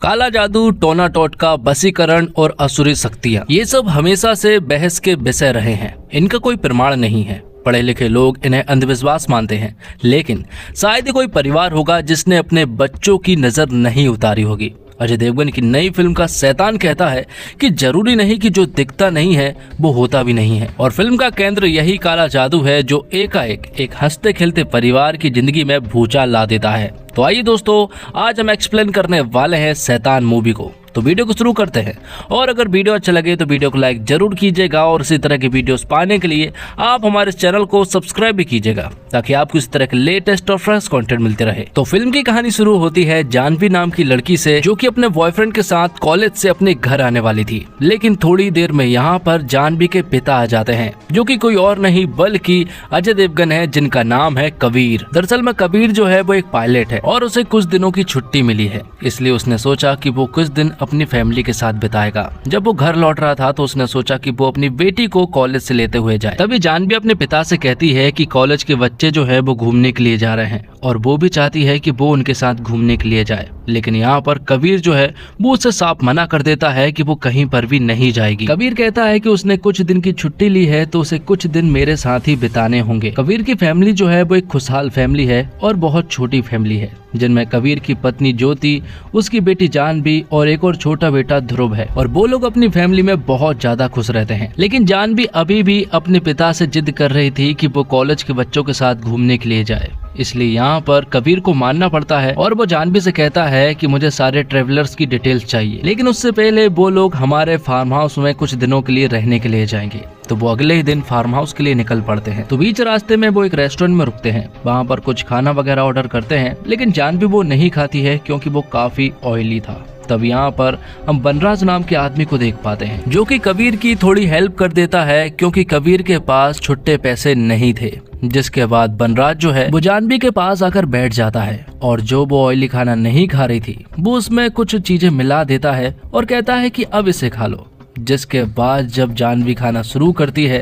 काला जादू, टोना टोटका, बसीकरण और असुरी शक्तियाँ, ये सब हमेशा से बहस के विषय रहे हैं। इनका कोई प्रमाण नहीं है। पढ़े लिखे लोग इन्हें अंधविश्वास मानते हैं, लेकिन शायद ही कोई परिवार होगा जिसने अपने बच्चों की नजर नहीं उतारी होगी। अजय देवगन की नई फिल्म का शैतान कहता है कि जरूरी नहीं कि जो दिखता नहीं है वो होता भी नहीं है, और फिल्म का केंद्र यही काला जादू है जो एकाएक एक हंसते खेलते परिवार की जिंदगी में भूचाल ला देता है। तो आइए दोस्तों, आज हम एक्सप्लेन करने वाले हैं शैतान मूवी को। तो वीडियो को शुरू करते हैं, और अगर वीडियो अच्छा लगे तो वीडियो को लाइक जरूर कीजिएगा, और इसी तरह की वीडियोस पाने के लिए आप हमारे चैनल को सब्सक्राइब भी कीजिएगा, ताकि आपको इस तरह के लेटेस्ट और फ्रेश कंटेंट मिलते रहे। तो फिल्म की कहानी शुरू होती है जानवी नाम की लड़की से, जो कि अपने बॉयफ्रेंड के साथ कॉलेज से अपने घर आने वाली थी। लेकिन थोड़ी देर में यहाँ पर जानवी के पिता आ जाते हैं, जो कि कोई और नहीं बल्कि अजय देवगन है, जिनका नाम है कबीर। दरअसल में कबीर जो है वो एक पायलट है, और उसे कुछ दिनों की छुट्टी मिली है, इसलिए उसने सोचा कि वो कुछ दिन अपनी फैमिली के साथ बिताएगा। जब वो घर लौट रहा था तो उसने सोचा कि वो अपनी बेटी को कॉलेज से लेते हुए जाए। तभी जानवी अपने पिता से कहती है कि कॉलेज के बच्चे जो है वो घूमने के लिए जा रहे हैं, और वो भी चाहती है कि वो उनके साथ घूमने के लिए जाए। लेकिन यहाँ पर कबीर जो है वो उससे साफ मना कर देता है कि वो कहीं पर भी नहीं जाएगी। कबीर कहता है कि उसने कुछ दिन की छुट्टी ली है तो उसे कुछ दिन मेरे साथ ही बिताने होंगे। कबीर की फैमिली जो है वो एक खुशहाल फैमिली है, और बहुत छोटी फैमिली है, जिनमें कबीर की पत्नी ज्योति, उसकी बेटी जानवी और एक और छोटा बेटा ध्रुव है। और वो लोग अपनी फैमिली में बहुत ज्यादा खुश रहते हैं। लेकिन जानवी अभी भी अपने पिता से जिद कर रही थी कि वो कॉलेज के बच्चों के साथ घूमने के लिए जाए, इसलिए यहाँ पर कबीर को मानना पड़ता है, और वो जानवी से कहता है कि मुझे सारे ट्रेवलर्स की डिटेल्स चाहिए, लेकिन उससे पहले वो लोग हमारे फार्म हाउस में कुछ दिनों के लिए रहने के लिए जाएंगे। तो वो अगले ही दिन फार्म हाउस के लिए निकल पड़ते हैं। तो बीच रास्ते में वो एक रेस्टोरेंट में रुकते हैं, वहाँ पर कुछ खाना वगैरह ऑर्डर करते हैं, लेकिन जानवी वो नहीं खाती है क्योंकि वो काफी ऑयली था। तब यहाँ पर हम बनराज नाम के आदमी को देख पाते हैं, जो कि कबीर की थोड़ी हेल्प कर देता है, क्योंकि कबीर के पास छुट्टे पैसे नहीं थे। जिसके बाद बनराज जो है वो जानवी के पास आकर बैठ जाता है, और जो वो ऑयली खाना नहीं खा रही थी वो उसमें कुछ चीजें मिला देता है और कहता है कि अब इसे खा लो। जिसके बाद जब जानवी खाना शुरू करती है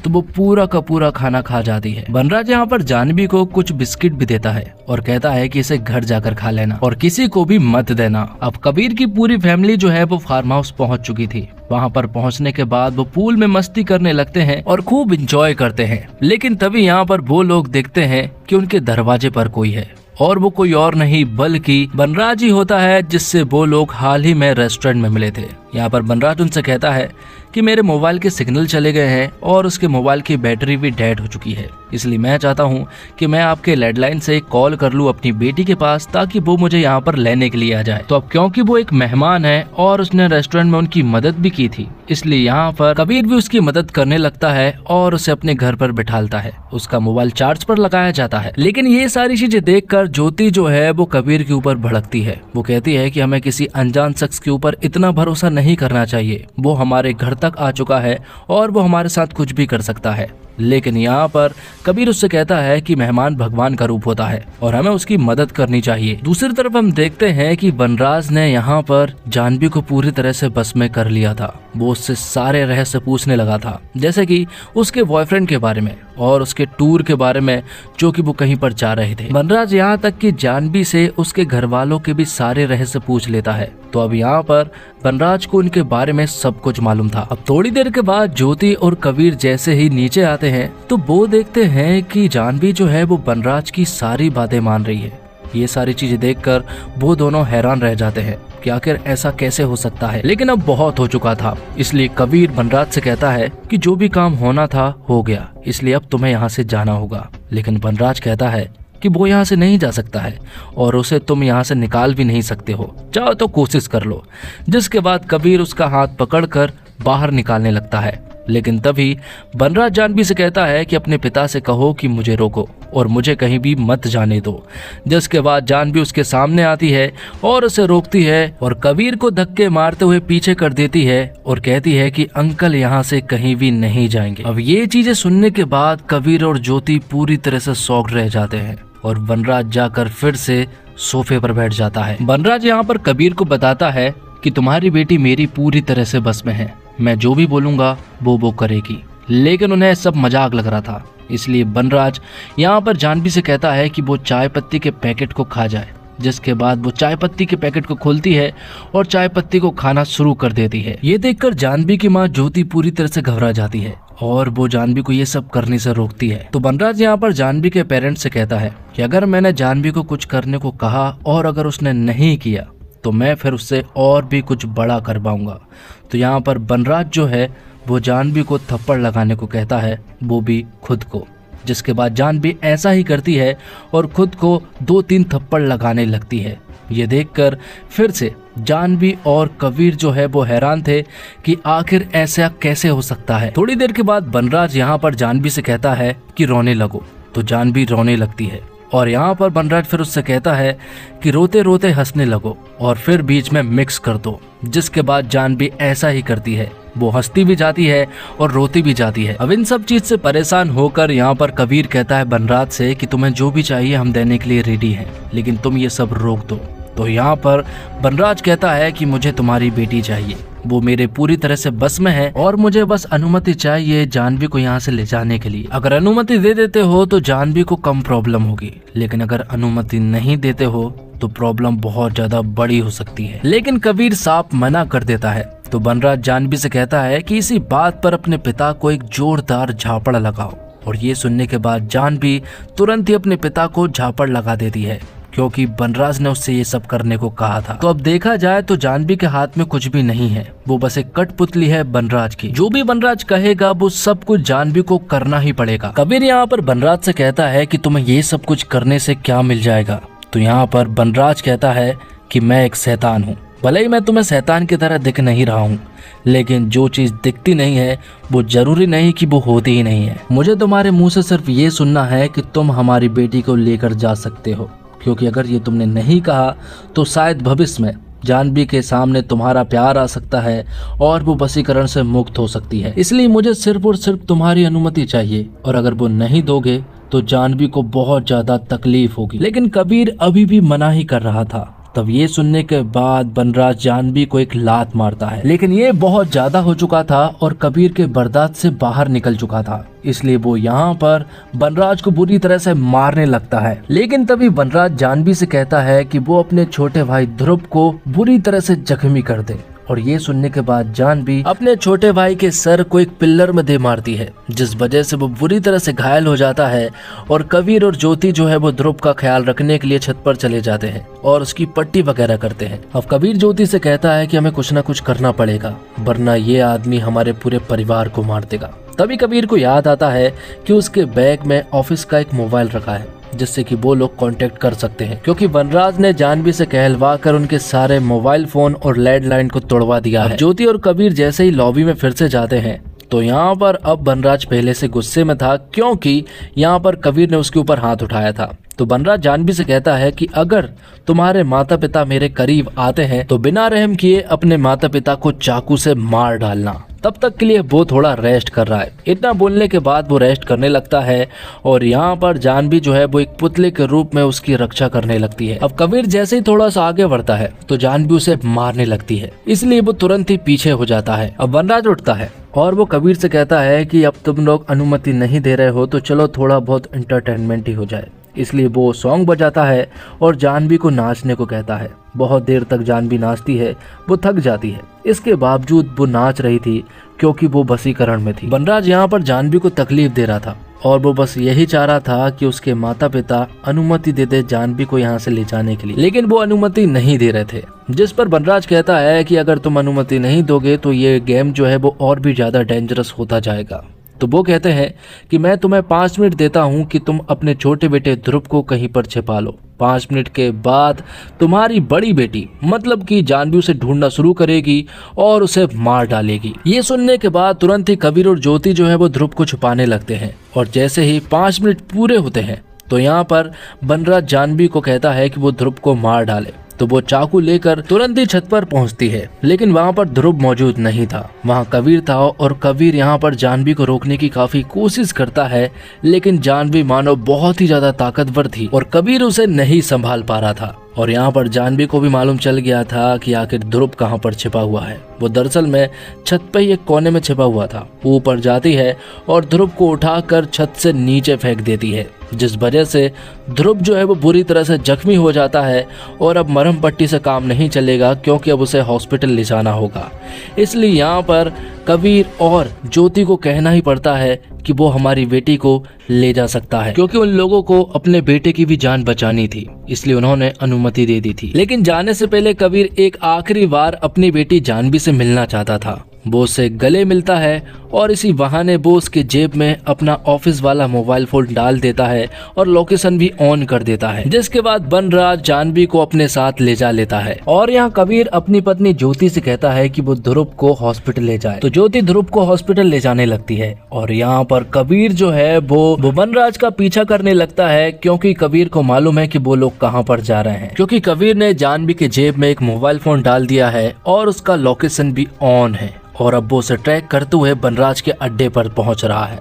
तो वो पूरा का पूरा खाना खा जाती है। बनराज यहाँ पर जानवी को कुछ बिस्किट भी देता है और कहता है कि इसे घर जाकर खा लेना और किसी को भी मत देना। अब कबीर की पूरी फैमिली जो है वो फार्म हाउस पहुँच चुकी थी। वहाँ पर पहुँचने के बाद वो पूल में मस्ती करने लगते हैं और खूब इंजॉय करते हैं। लेकिन तभी यहाँ पर वो लोग देखते हैं कि उनके दरवाजे पर कोई है, और वो कोई और नहीं बल्कि बनराज ही होता है, जिससे वो लोग हाल ही में रेस्टोरेंट में मिले थे। यहाँ पर बनराज उनसे कहता है कि मेरे मोबाइल के सिग्नल चले गए हैं और उसके मोबाइल की बैटरी भी डेड हो चुकी है, इसलिए मैं चाहता हूँ कि मैं आपके लैंडलाइन से कॉल कर लूँ अपनी बेटी के पास, ताकि वो मुझे यहाँ पर लेने के लिए आ जाए। तो अब क्योंकि वो एक मेहमान है और उसने रेस्टोरेंट में उनकी मदद भी की थी, इसलिए यहाँ पर कबीर भी उसकी मदद करने लगता है और उसे अपने घर पर बिठालता है। उसका मोबाइल चार्ज पर लगाया जाता है। लेकिन ये सारी चीजें देखकर ज्योति जो है वो कबीर के ऊपर भड़कती है। वो कहती है कि हमें किसी अनजान शख्स के ऊपर इतना भरोसा नहीं करना चाहिए, वो हमारे घर तक आ चुका है और वो हमारे साथ कुछ भी कर सकता है। लेकिन यहाँ पर कबीर उससे कहता है कि मेहमान भगवान का रूप होता है और हमें उसकी मदद करनी चाहिए। दूसरी तरफ हम देखते हैं कि बनराज ने यहाँ पर जानवी को पूरी तरह से बस में कर लिया था। वो उससे सारे रहस्य पूछने लगा था, जैसे कि उसके बॉयफ्रेंड के बारे में और उसके टूर के बारे में, जो कि वो कहीं पर जा रहे थे। बनराज यहाँ तक कि जानवी से उसके घर वालों के भी सारे रहस्य पूछ लेता है। तो अब यहाँ पर बनराज को उनके बारे में सब कुछ मालूम था। अब थोड़ी देर के बाद ज्योति और कबीर जैसे ही नीचे आते हैं तो वो देखते हैं कि जानवी जो है वो बनराज की सारी बातें मान रही है। ये सारी चीजें देखकर वो दोनों हैरान रह जाते हैं कि आखिर ऐसा कैसे हो सकता है। लेकिन अब बहुत हो चुका था, इसलिए कबीर बनराज से कहता है कि जो भी काम होना था हो गया, इसलिए अब तुम्हें यहाँ से जाना होगा। लेकिन बनराज कहता है कि वो यहाँ से नहीं जा सकता है और उसे तुम यहाँ से निकाल भी नहीं सकते हो, चाहो तो कोशिश कर लो। जिसके बाद कबीर उसका हाथ पकड़कर बाहर निकालने लगता है। लेकिन तभी बनराज जानवी से कहता है कि अपने पिता से कहो कि मुझे रोको और मुझे कहीं भी मत जाने दो। जिसके बाद जानवी उसके सामने आती है और उसे रोकती है और कबीर को धक्के मारते हुए पीछे कर देती है और कहती है कि अंकल यहाँ से कहीं भी नहीं जाएंगे। अब ये चीजें सुनने के बाद कबीर और ज्योति पूरी तरह से शॉक्ड रह जाते हैं और बनराज जाकर फिर से सोफे पर बैठ जाता है। बनराज यहाँ पर कबीर को बताता है कि तुम्हारी बेटी मेरी पूरी तरह से बस में है, मैं जो भी बोलूंगा वो करेगी। लेकिन उन्हें सब मजाक लग रहा था, इसलिए बनराज यहाँ पर जानवी से कहता है कि वो चाय पत्ती के पैकेट को खा जाए। जिसके बाद वो चाय पत्ती के पैकेट को खोलती है और चाय पत्ती को खाना शुरू कर देती है। ये देखकर जानवी की माँ ज्योति पूरी तरह से घबरा जाती है और वो जानवी को ये सब करने से रोकती है। तो बनराज यहाँ पर जानवी के पेरेंट्स से कहता है कि अगर मैंने जानवी को कुछ करने को कहा और अगर उसने नहीं किया तो मैं फिर उससे और भी कुछ बड़ा कर पाऊंगा। तो यहाँ पर बनराज जो है वो जानवी को थप्पड़ लगाने को कहता है, वो भी खुद को, जिसके बाद जानवी ऐसा ही करती है और खुद को 2-3 थप्पड़ लगाने लगती है। ये देखकर फिर से जानवी और कबीर जो है वो हैरान थे कि आखिर ऐसा कैसे हो सकता है। थोड़ी देर के बाद बनराज यहाँ पर जानवी से कहता है कि रोने लगो, तो जानवी रोने लगती है और यहाँ पर बनराज फिर उससे कहता है कि रोते रोते हंसने लगो और फिर बीच में मिक्स कर दो, जिसके बाद जानवी ऐसा ही करती है। वो हंसती भी जाती है और रोती भी जाती है। अब इन सब चीज से परेशान होकर यहाँ पर कबीर कहता है बनराज से कि तुम्हें जो भी चाहिए हम देने के लिए रेडी हैं, लेकिन तुम ये सब रोक दो। तो यहाँ पर बनराज कहता है कि मुझे तुम्हारी बेटी चाहिए, वो मेरे पूरी तरह से बस में है और मुझे बस अनुमति चाहिए जानवी को यहाँ से ले जाने के लिए। अगर अनुमति दे देते हो तो जानवी को कम प्रॉब्लम होगी, लेकिन अगर अनुमति नहीं देते हो तो प्रॉब्लम बहुत ज्यादा बड़ी हो सकती है। लेकिन कबीर साफ मना कर देता है। तो बनराज जानवी से कहता है कि इसी बात पर अपने पिता को एक जोरदार झापड़ लगाओ और ये सुनने के बाद जानवी तुरंत ही अपने पिता को झापड़ लगा देती है, क्योंकि बनराज ने उससे ये सब करने को कहा था। तो अब देखा जाए तो जानवी के हाथ में कुछ भी नहीं है, वो बस एक कठपुतली है बनराज की। जो भी बनराज कहेगा वो सब कुछ जानवी को करना ही पड़ेगा। कबीर यहाँ पर बनराज से कहता है कि तुम्हें ये सब कुछ करने से क्या मिल जाएगा। तो यहाँ पर बनराज कहता है कि मैं एक शैतान हूँ, भले ही मैं तुम्हें शैतान की तरह दिख नहीं रहा हूँ, लेकिन जो चीज दिखती नहीं है वो जरूरी नहीं कि वो होती ही नहीं है। मुझे तुम्हारे मुंह से सिर्फ ये सुनना है कि तुम हमारी बेटी को लेकर जा सकते हो, क्योंकि अगर ये तुमने नहीं कहा तो शायद भविष्य में जानवी के सामने तुम्हारा प्यार आ सकता है और वो वशीकरण से मुक्त हो सकती है। इसलिए मुझे सिर्फ और सिर्फ तुम्हारी अनुमति चाहिए और अगर वो नहीं दोगे तो जानवी को बहुत ज्यादा तकलीफ होगी। लेकिन कबीर अभी भी मना ही कर रहा था। तब ये सुनने के बाद बनराज जानवी को एक लात मारता है, लेकिन ये बहुत ज्यादा हो चुका था और कबीर के बर्दाश्त से बाहर निकल चुका था, इसलिए वो यहाँ पर बनराज को बुरी तरह से मारने लगता है। लेकिन तभी बनराज जानवी से कहता है कि वो अपने छोटे भाई ध्रुव को बुरी तरह से जख्मी कर दे और ये सुनने के बाद जानवी अपने छोटे भाई के सर को एक पिल्लर में दे मारती है, जिस वजह से वो बुरी तरह से घायल हो जाता है। और कबीर और ज्योति जो है वो ध्रुव का ख्याल रखने के लिए छत पर चले जाते हैं और उसकी पट्टी वगैरह करते हैं। अब कबीर ज्योति से कहता है कि हमें कुछ ना कुछ करना पड़ेगा, वरना ये आदमी हमारे पूरे परिवार को मार देगा। तभी कबीर को याद आता है कि उसके बैग में ऑफिस का एक मोबाइल रखा है, जिससे कि वो लोग कांटेक्ट कर सकते हैं, क्योंकि बनराज ने जानवी से कहलवा कर उनके सारे मोबाइल फोन और लैंडलाइन को तोड़वा दिया है। ज्योति और कबीर जैसे ही लॉबी में फिर से जाते हैं तो यहाँ पर अब बनराज पहले से गुस्से में था, क्योंकि यहाँ पर कबीर ने उसके ऊपर हाथ उठाया था। तो बनराज जानवी से कहता है कि अगर तुम्हारे माता पिता मेरे करीब आते हैं तो बिना रहम किए अपने माता पिता को चाकू से मार डालना। तब तक के लिए वो थोड़ा रेस्ट कर रहा है। इतना बोलने के बाद वो रेस्ट करने लगता है और यहाँ पर जानवी जो है वो एक पुतले के रूप में उसकी रक्षा करने लगती है। अब कबीर जैसे ही थोड़ा सा आगे बढ़ता है तो जानवी उसे मारने लगती है, इसलिए वो तुरंत ही पीछे हो जाता है। अब बनराज उठता है और वो कबीर से कहता है कि अब तुम लोग अनुमति नहीं दे रहे हो तो चलो थोड़ा बहुत एंटरटेनमेंट ही हो जाए। इसलिए वो सॉन्ग बजाता है और जानवी को नाचने को कहता है। बहुत देर तक जानवी नाचती है, वो थक जाती है, इसके बावजूद वो नाच रही थी क्योंकि वो वशीकरण में थी। बनराज यहाँ पर जानवी को तकलीफ दे रहा था और वो बस यही चाह रहा था कि उसके माता पिता अनुमति दे दे जानवी को यहाँ से ले जाने के लिए, लेकिन वो अनुमति नहीं दे रहे थे। जिस पर बनराज कहता है कि अगर तुम अनुमति नहीं दोगे तो ये गेम जो है वो और भी ज्यादा डेंजरस होता जाएगा। तो वो कहते हैं कि मैं तुम्हें 5 मिनट देता हूं कि तुम अपने छोटे बेटे ध्रुव को कहीं पर छिपा लो। 5 मिनट के बाद तुम्हारी बड़ी बेटी मतलब कि जानवी उसे ढूंढना शुरू करेगी और उसे मार डालेगी। ये सुनने के बाद तुरंत ही कबीर और ज्योति जो है वो ध्रुव को छुपाने लगते हैं और जैसे ही 5 मिनट पूरे होते हैं तो यहाँ पर बनराज जानवी को कहता है कि वो ध्रुव को मार डाले। तो वो चाकू लेकर तुरंत ही छत पर पहुंचती है, लेकिन वहां पर ध्रुव मौजूद नहीं था, वहां कबीर था और कबीर यहाँ पर जानवी को रोकने की काफी कोशिश करता है, लेकिन जानवी मानो बहुत ही ज्यादा ताकतवर थी और कबीर उसे नहीं संभाल पा रहा था। और यहाँ पर जानवी को भी मालूम चल गया था कि आखिर ध्रुव कहाँ पर छिपा हुआ है। वो दरअसल में छत पे ही एक कोने में छिपा हुआ था। वो ऊपर जाती है और ध्रुव को उठाकर छत से नीचे फेंक देती है, जिस वजह से ध्रुव जो है वो बुरी तरह से जख्मी हो जाता है और अब मरहम पट्टी से काम नहीं चलेगा, क्योंकि अब उसे हॉस्पिटल ले जाना होगा। इसलिए यहाँ पर कबीर और ज्योति को कहना ही पड़ता है कि वो हमारी बेटी को ले जा सकता है, क्योंकि उन लोगों को अपने बेटे की भी जान बचानी थी, इसलिए उन्होंने अनुमति दे दी थी। लेकिन जाने से पहले कबीर एक आखिरी बार अपनी बेटी जानवी से मिलना चाहता था। वो उससे गले मिलता है और इसी बहाने वो उसके जेब में अपना ऑफिस वाला मोबाइल फोन डाल देता है और लोकेशन भी ऑन कर देता है, जिसके बाद बनराज जानवी को अपने साथ ले जा लेता है। और यहाँ कबीर अपनी पत्नी ज्योति से कहता है कि वो ध्रुव को हॉस्पिटल ले जाए, तो ज्योति ध्रुव को हॉस्पिटल ले जाने लगती है। और यहाँ पर कबीर जो है वो बनराज का पीछा करने लगता है, क्योंकि कबीर को मालूम है कि वो लोग कहाँ पर जा रहे हैं, क्योंकि कबीर ने जानवी के जेब में एक मोबाइल फोन डाल दिया है और उसका लोकेशन भी ऑन है। और अब वो उसे ट्रैक करते हुए बनराज के अड्डे पर पहुंच रहा है।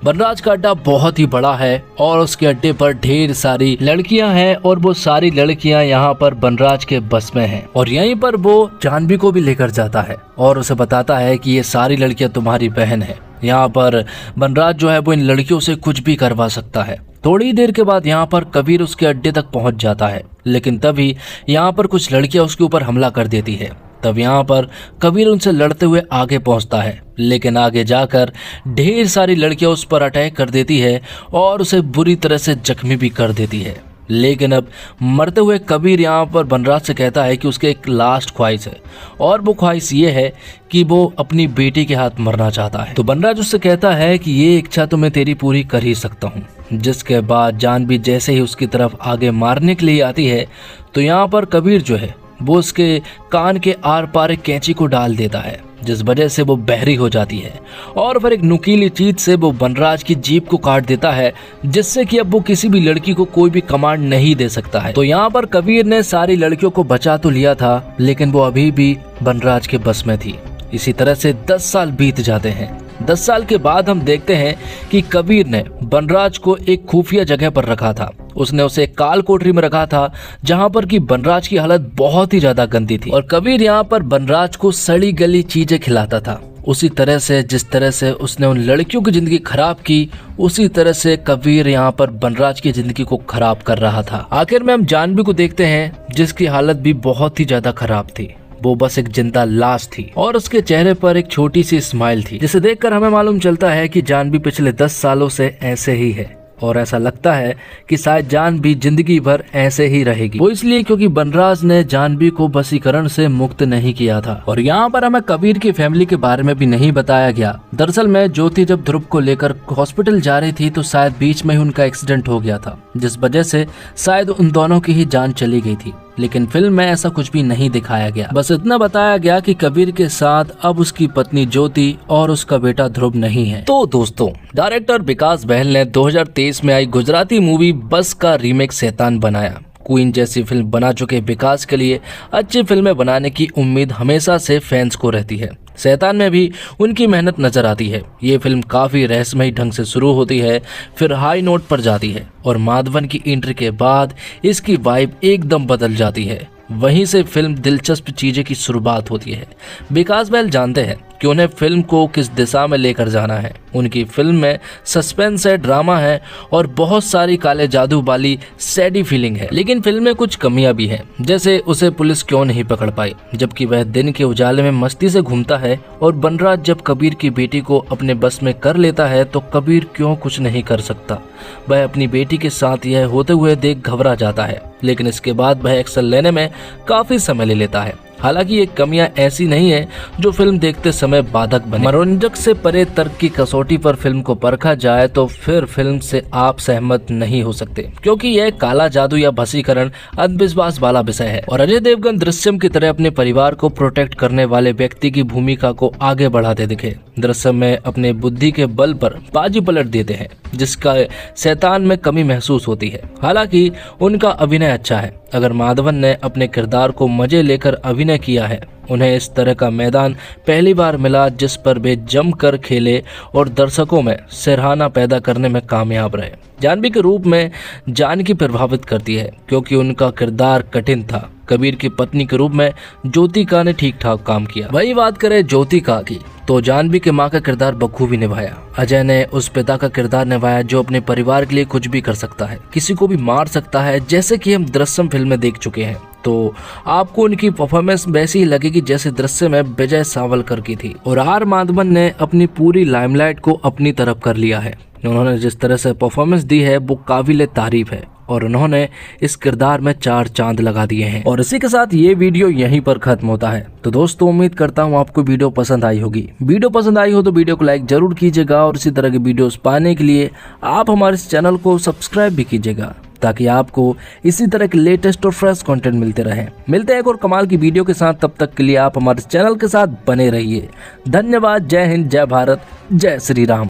बनराज का अड्डा बहुत ही बड़ा है और उसके अड्डे पर ढेर सारी लड़कियां हैं और वो सारी लड़कियां यहाँ पर बनराज के बस में हैं। और यहीं पर वो जानवी को भी लेकर जाता है और उसे बताता है कि ये सारी लड़कियां तुम्हारी बहन है। यहाँ पर बनराज जो है वो इन लड़कियों से कुछ भी करवा सकता है। थोड़ी देर के बाद यहाँ पर कबीर उसके अड्डे तक पहुंच जाता है, लेकिन तभी यहाँ पर कुछ लड़कियां उसके ऊपर हमला कर देती है। तब यहाँ पर कबीर उनसे लड़ते हुए आगे पहुंचता है, लेकिन आगे जाकर ढेर सारी लड़कियां उस पर अटैक कर देती है और उसे बुरी तरह से जख्मी भी कर देती है। लेकिन अब मरते हुए कबीर यहाँ पर बनराज से कहता है कि उसके एक लास्ट ख्वाहिश है, और वो ख्वाहिश ये है कि वो अपनी बेटी के हाथ मरना चाहता है। तो बनराज उससे कहता है कि ये इच्छा तो मैं तेरी पूरी कर ही सकता हूँ। जिसके बाद जानवी जैसे ही उसकी तरफ आगे मारने के लिए आती है, तो यहाँ पर कबीर जो है वो उसके कान के आर पार एक कैंची को डाल देता है, जिस वजह से वो बहरी हो जाती है और फिर एक नुकीली चीज से वो बनराज की जीभ को काट देता है, जिससे कि अब वो किसी भी लड़की को कोई भी कमांड नहीं दे सकता है। तो यहाँ पर कबीर ने सारी लड़कियों को बचा तो लिया था, लेकिन वो अभी भी बनराज के बस में थी। इसी तरह से 10 साल बीत जाते हैं। 10 साल के बाद हम देखते हैं कि कबीर ने बनराज को एक खुफिया जगह पर रखा था। उसने उसे काल कोठरी में रखा था, जहां पर कि बनराज की हालत बहुत ही ज्यादा गंदी थी। और कबीर यहाँ पर बनराज को सड़ी गली चीजें खिलाता था, उसी तरह से जिस तरह से उसने उन लड़कियों की जिंदगी खराब की, उसी तरह से कबीर यहाँ पर बनराज की जिंदगी को खराब कर रहा था। आखिर में हम जानवी को देखते हैं, जिसकी हालत भी बहुत ही ज्यादा खराब थी। वो बस एक जिंदा लाश थी और उसके चेहरे पर एक छोटी सी स्माइल थी, जिसे देखकर हमें मालूम चलता है कि जानवी पिछले 10 सालों से ऐसे ही है। और ऐसा लगता है कि शायद जानवी जिंदगी भर ऐसे ही रहेगी। वो इसलिए क्योंकि बनराज ने जानवी को वशीकरण से मुक्त नहीं किया था। और यहाँ पर हमें कबीर की फैमिली के बारे में भी नहीं बताया गया। दरअसल में ज्योति जब ध्रुव को लेकर हॉस्पिटल जा रही थी, तो शायद बीच में ही उनका एक्सीडेंट हो गया था, जिस वजह से शायद उन दोनों की ही जान चली गई थी। लेकिन फिल्म में ऐसा कुछ भी नहीं दिखाया गया। बस इतना बताया गया कि कबीर के साथ अब उसकी पत्नी ज्योति और उसका बेटा ध्रुव नहीं है। तो दोस्तों, डायरेक्टर विकास बहल ने 2023 में आई गुजराती मूवी बस का रीमेक शैतान बनाया। क्वीन जैसी फिल्म बना चुके विकास के लिए अच्छी फिल्में बनाने की उम्मीद हमेशा से फैंस को रहती है। शैतान में भी उनकी मेहनत नजर आती है। ये फिल्म काफी रहस्यमयी ढंग से शुरू होती है, फिर हाई नोट पर जाती है और माधवन की एंट्री के बाद इसकी वाइब एकदम बदल जाती है। वहीं से फिल्म दिलचस्प चीजें की शुरुआत होती है। विकास बहल जानते हैं कि उन्हें फिल्म को किस दिशा में लेकर जाना है। उनकी फिल्म में सस्पेंस है, ड्रामा है और बहुत सारी काले जादू वाली सैडी फीलिंग है। लेकिन फिल्म में कुछ कमियां भी हैं, जैसे उसे पुलिस क्यों नहीं पकड़ पाई, जबकि वह दिन के उजाले में मस्ती से घूमता है। और बनराज जब कबीर की बेटी को अपने बस में कर लेता है, तो कबीर क्यों कुछ नहीं कर सकता। वह अपनी बेटी के साथ यह होते हुए देख घबरा जाता है, लेकिन इसके बाद वह एक्शन लेने में काफी समय ले लेता है। हालांकि ये कमियां ऐसी नहीं है जो फिल्म देखते समय बाधक बने। मनोरंजक से परे तर्क की कसौटी पर फिल्म को परखा जाए तो फिर फिल्म से आप सहमत नहीं हो सकते, क्योंकि यह काला जादू या वशीकरण अंधविश्वास वाला विषय है। और अजय देवगन दृश्यम की तरह अपने परिवार को प्रोटेक्ट करने वाले व्यक्ति की भूमिका को आगे बढ़ाते दिखे। दृश्यम में अपने बुद्धि के बल पर बाजी पलट देते हैं, जिसका शैतान में कमी महसूस होती है। हालांकि उनका अभिनय अच्छा है। अगर माधवन ने अपने किरदार को मजे लेकर अभिनय किया है, उन्हें इस तरह का मैदान पहली बार मिला जिस पर वे जमकर खेले और दर्शकों में सराहना पैदा करने में कामयाब रहे। जानवी के रूप में जानकी प्रभावित करती है क्योंकि उनका किरदार कठिन था। कबीर की पत्नी के रूप में ज्योतिका ने ठीक ठाक काम किया। वही बात करें ज्योतिका की तो जानवी के माँ का किरदार बखूबी निभाया। अजय ने उस पिता का किरदार निभाया जो अपने परिवार के लिए कुछ भी कर सकता है, किसी को भी मार सकता है, जैसे कि हम दृश्यम फिल्म में देख चुके हैं। तो आपको उनकी परफॉर्मेंस वैसी ही लगेगी जैसे दृश्यम में विजय सावलकर की थी। और आर माधवन ने अपनी पूरी लाइमलाइट को अपनी तरफ कर लिया है। उन्होंने जिस तरह से परफॉर्मेंस दी है वो काबिल तारीफ है और उन्होंने इस किरदार में 4 चांद लगा दिए हैं। और इसी के साथ ये वीडियो यहीं पर खत्म होता है। तो दोस्तों उम्मीद करता हूँ आपको वीडियो पसंद आई होगी। वीडियो पसंद आई हो तो वीडियो को लाइक जरूर कीजिएगा और इसी तरह के वीडियोस पाने के लिए आप हमारे इस चैनल को सब्सक्राइब भी कीजिएगा ताकि आपको इसी तरह के लेटेस्ट और फ्रेश कंटेंट मिलते रहे। मिलते हैं एक और कमाल की वीडियो के साथ, तब तक के लिए आप हमारे चैनल के साथ बने रहिए। धन्यवाद। जय हिंद, जय भारत, जय श्री राम।